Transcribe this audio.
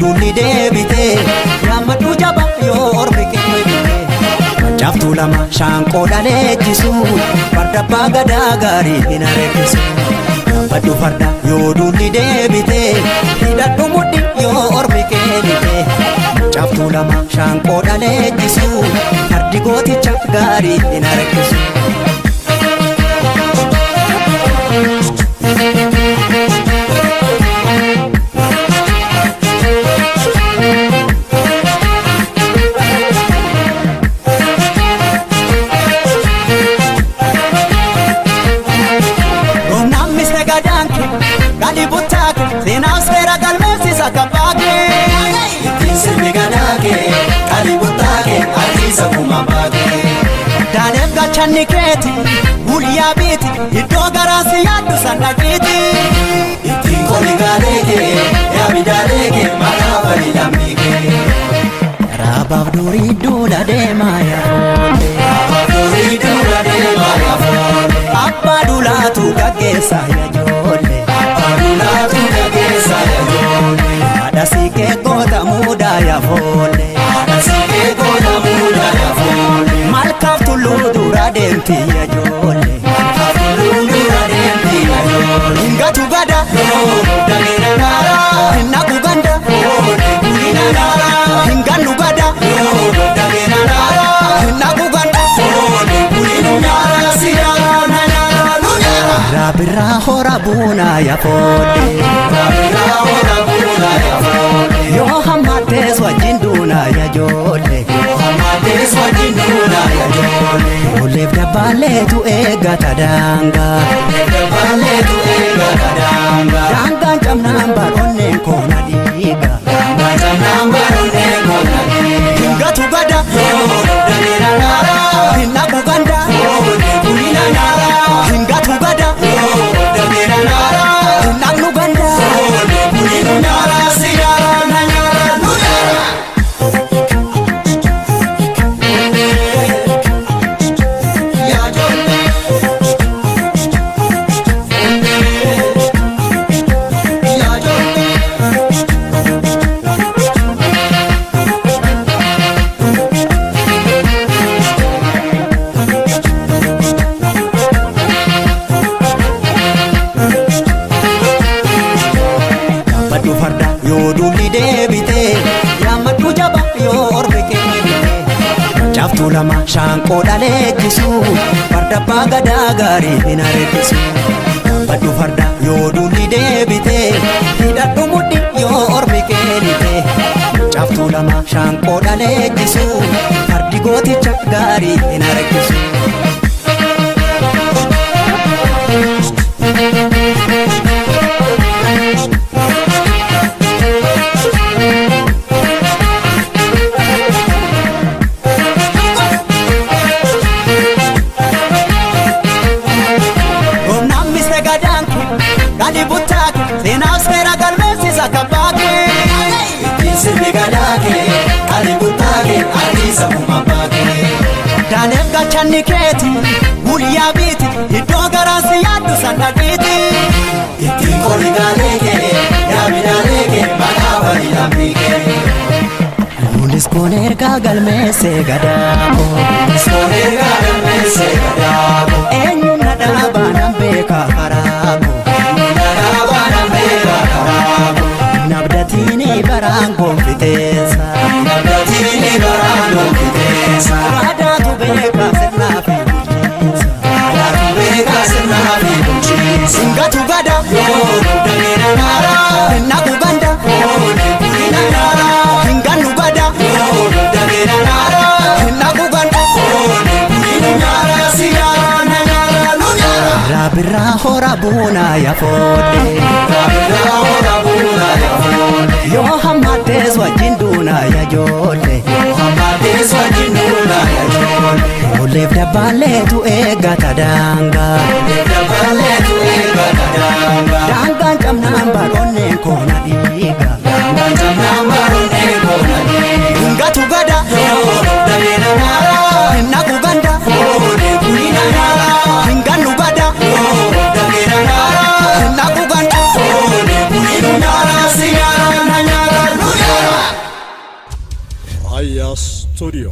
Dulli deebite yaammadhu jaba yoo ormi keemite Machaaftuu lama shaanqoodhaan eeggisu farda abbaa gadaa gaarii hin areegisu Yaammadhu farda yoo dulli deebite hidhadhu mudhi yoo ormi keemite Machaaftuu lama shaanqoodhaan eeggisu fardi gooticha gaarii hin areegisu Gali butake, seenaa seera galmeessisa kabaake. Ittiin sirbi gadaake, gali butake, harkisa kuma baake. Daaleef gachanni keeti, guyyaa biiti, iddoo garaasi yaaddu sannaqiiti. Ittiin koli gaaleeke, yaabi daaleeke, maqaa bali lammiike. Raabaaf durii duula deemaa yaafoole. Raabaaf durii duula deemaa yaafoole. Abbaa duulaatu gaggeessaa yaajoolle. Adulaatu gaggeessa yaajoolle. Haadha siikee goota muudaa yaafoole. Haadha siikee goota muudaa yaafoole. Malkaaf tulluu dura deemti yaajoolle. Malkaaf tulluu dura deemti yaajoolle. Hingatu gada yoo dageera naara. Hinnaku ganda yoo deegulina naara. Hingannu gada yoo dageera naara. Hinnaku ganda yoo deegulina naara. Siyaara na naara nu naara. Raabirraa hora buunaa yaafoole. Raabirraa hora buunaa yaafoole. Yoo hammatees wajjin duunaa yaajoolle. Yoo hammatees wajjin duunaa yaajoolle. Oleef dabaleetu eeggata daangaa. Oleef dabaleetu eeggata daangaa. Daangaan cabnaan baroonneen koona dhiiga. Daangaan cabnaan baroonneen koona dhiiga. Hingatu gada yoo dageera naara. Hinnaku ganda yoo deegulina naara. Hingatu gada yoo dageera naara. Hinnaqnu ganda yoo deegulina naara. Siyaara na nyaara nu nyaara. Yaammadhu farda yoo dulli deebite yaammadhu jaba yoo ormi keemite Machaaftuu lama shaanqoodhaan eeggisu farda abbaa gadaa gaarii hin areegisu Yaammadhu farda yoo dulli deebite hidhadhu mudhi yoo ormi keemite Machaaftuu lama shaanqoodhaan eeggisu fardi gooticha gaarii hin areegisu Gali butake, seenaa seera galmeessisa kabaake. Ittiin sirbi gadaake, gali butake, harkisa kuma baake. Daaleef gachanni keeti, guyyaa biiti, iddoo garaasi yaaddu sannaqiiti. Ittiin koli gaaleeke, yaabi daaleeke, maqaa bali lammiike. Luulis koon ergaa galmeessee gadaako. Luulis koon ergaa galmeessee gadaako. Eenyuun na dhaabaa nan beekaa karaako. Nabdatini baraan gonfiteessa. Nabdatini baraan gonfiteessa. Aadaatu beekaa sirnaa fi bulchiinsa. Aadaatu beekaa sirnaa fi bulchiinsa. Hingatu gada yoo dageera naara. Hinnaku ganda yoo deegulina naara. Hingannu gada yoo dageera naara. Hinnaku ganda yoo deegulina naara. Siyaara na nyaara nu nyaara. Raabirraa hora buunaa yaafoole. Raabirraa hora buunaa yaafoole. Yoo hammatees wajjin duunaa yaajoolle. Yoo Dabaleetu eeggata daangaa. Dabaleetu eeggata daangaa. Daangaan cabnaan baroonneen koona dhiiga. Daangaan cabnaan baroonneen koona dhiiga. Hingatu gada. Dabeena naara. Hinnaku ganda. Deebiina naara. Hingannu gada. Dabeena naara. Hinnaku ganda. Deebiina naara. Si naara na naara nu naara. Aya Studio.